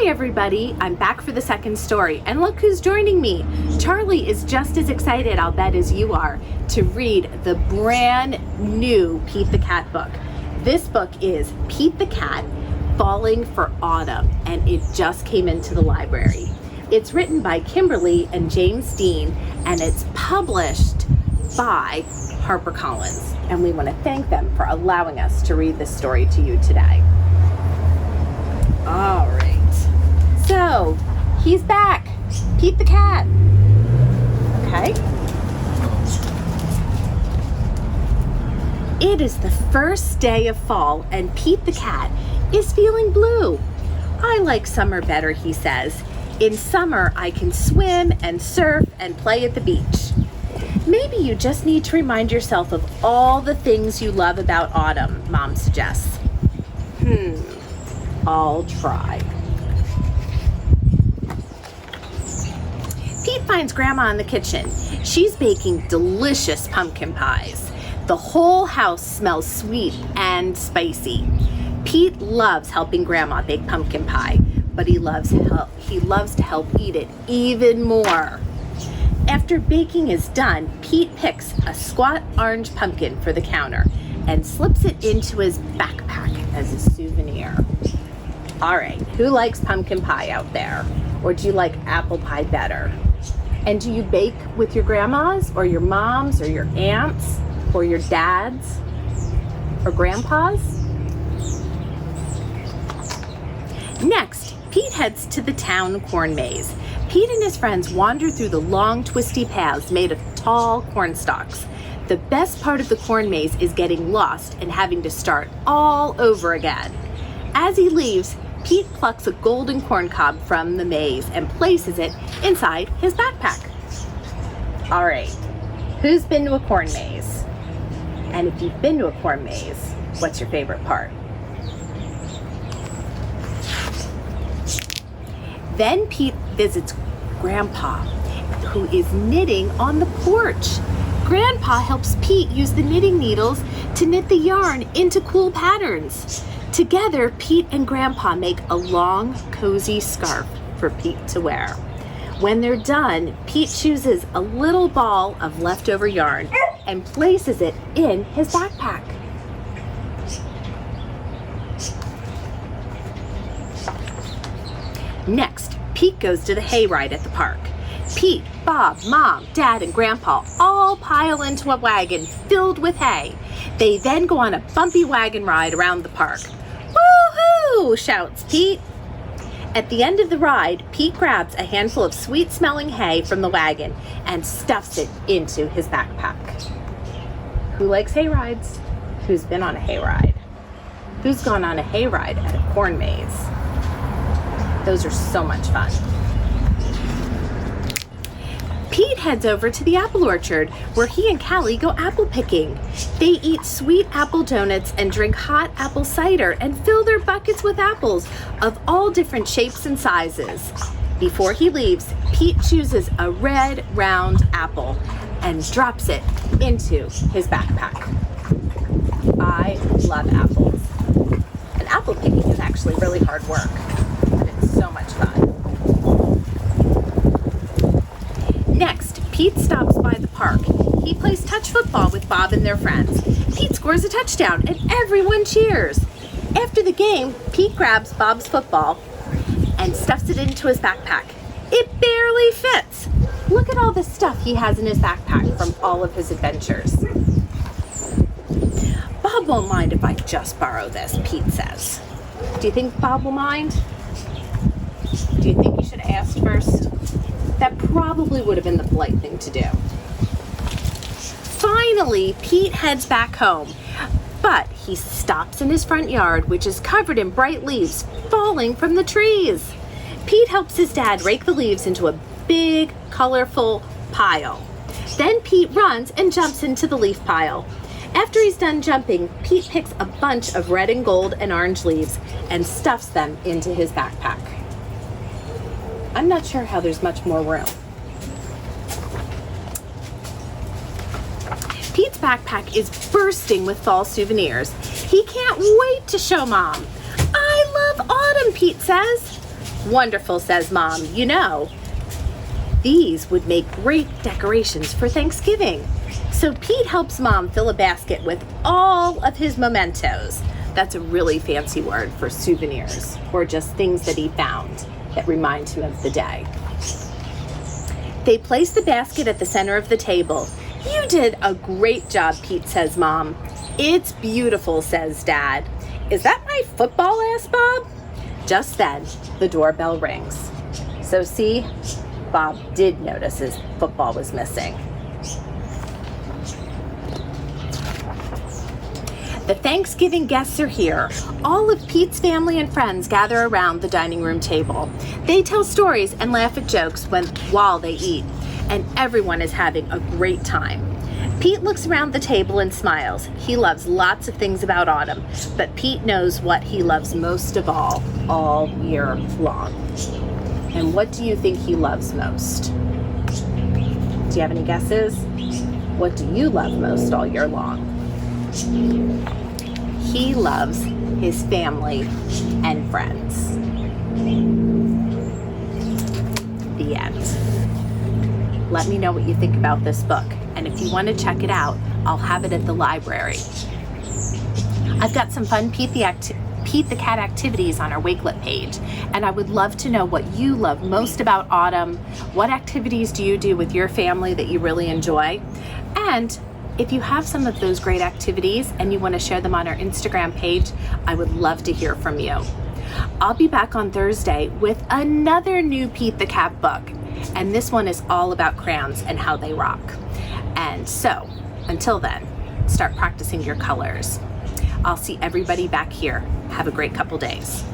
everybody, I'm back for the second story, and look who's joining me. Charlie is just as excited, I'll bet, as you are to read the brand new Pete the Cat book. This book is Pete the Cat, Falling for Autumn, and it just came into the library. It's written by Kimberly and James Dean, and it's published by HarperCollins, and we want to thank them for allowing us to read this story to you today. All right. So, he's back. Pete the Cat. Okay. It is the first day of fall, and Pete the Cat is feeling blue. I like summer better, he says. In summer, I can swim and surf and play at the beach. Maybe you just need to remind yourself of all the things you love about autumn, Mom suggests. I'll try. Pete finds Grandma in the kitchen. She's baking delicious pumpkin pies. The whole house smells sweet and spicy. Pete loves helping Grandma bake pumpkin pie, but he loves to help eat it even more. After baking is done, Pete picks a squat orange pumpkin for the counter and slips it into his backpack as a souvenir. All right, who likes pumpkin pie out there? Or do you like apple pie better? And do you bake with your grandmas or your moms or your aunts or your dads or grandpas? Next, Pete heads to the town corn maze. Pete and his friends wander through the long, twisty paths made of tall corn stalks. The best part of the corn maze is getting lost and having to start all over again. As he leaves, Pete plucks a golden corn cob from the maze and places it inside his backpack. All right, who's been to a corn maze? And if you've been to a corn maze, what's your favorite part? Then Pete visits Grandpa, who is knitting on the porch. Grandpa helps Pete use the knitting needles to knit the yarn into cool patterns. Together, Pete and Grandpa make a long, cozy scarf for Pete to wear. When they're done, Pete chooses a little ball of leftover yarn and places it in his backpack. Next, Pete goes to the hayride at the park. Pete, Bob, Mom, Dad, and Grandpa all pile into a wagon filled with hay. They then go on a bumpy wagon ride around the park. "Woo-hoo!" shouts Pete. At the end of the ride, Pete grabs a handful of sweet-smelling hay from the wagon and stuffs it into his backpack. Who likes hay rides? Who's been on a hayride? Who's gone on a hayride at a corn maze? Those are so much fun. Pete heads over to the apple orchard where he and Callie go apple picking. They eat sweet apple donuts and drink hot apple cider and fill their buckets with apples of all different shapes and sizes. Before he leaves, Pete chooses a red, round apple and drops it into his backpack. I love apples. And apple picking is actually really hard work, but it's so much fun. Next, Pete stops by the park. He plays touch football with Bob and their friends. Pete scores a touchdown and everyone cheers. After the game, Pete grabs Bob's football and stuffs it into his backpack. It barely fits. Look at all the stuff he has in his backpack from all of his adventures. Bob won't mind if I just borrow this, Pete says. Do you think Bob will mind? Do you think you should have asked first? That probably would have been the polite thing to do. Finally, Pete heads back home, but he stops in his front yard, which is covered in bright leaves falling from the trees. Pete helps his dad rake the leaves into a big, colorful pile. Then Pete runs and jumps into the leaf pile. After he's done jumping, Pete picks a bunch of red and gold and orange leaves and stuffs them into his backpack. I'm not sure how there's much more room. Pete's backpack is bursting with fall souvenirs. He can't wait to show Mom. "I love autumn," Pete says. Wonderful, says Mom. You know, these would make great decorations for Thanksgiving. So Pete helps Mom fill a basket with all of his mementos. That's a really fancy word for souvenirs, or just things that he found that remind him of the day. They place the basket at the center of the table. You did a great job, Pete, says Mom. It's beautiful, says Dad. Is that my football, asks Bob. Just then, the doorbell rings. So see, Bob did notice his football was missing. The Thanksgiving guests are here. All of Pete's family and friends gather around the dining room table. They tell stories and laugh at jokes while they eat, and everyone is having a great time. Pete looks around the table and smiles. He loves lots of things about autumn, but Pete knows what he loves most of all year long. And what do you think he loves most? Do you have any guesses? What do you love most all year long? He loves his family and friends. The end. Let me know what you think about this book, and if you want to check it out, I'll have it at the library. I've got some fun Pete the Cat activities on our Wakelet page, and I would love to know what you love most about autumn. What activities do you do with your family that you really enjoy? And if you have some of those great activities and you want to share them on our Instagram page, I would love to hear from you. I'll be back on Thursday with another new Pete the Cat book, and this one is all about crayons and how they rock. And so, until then, start practicing your colors. I'll see everybody back here. Have a great couple days.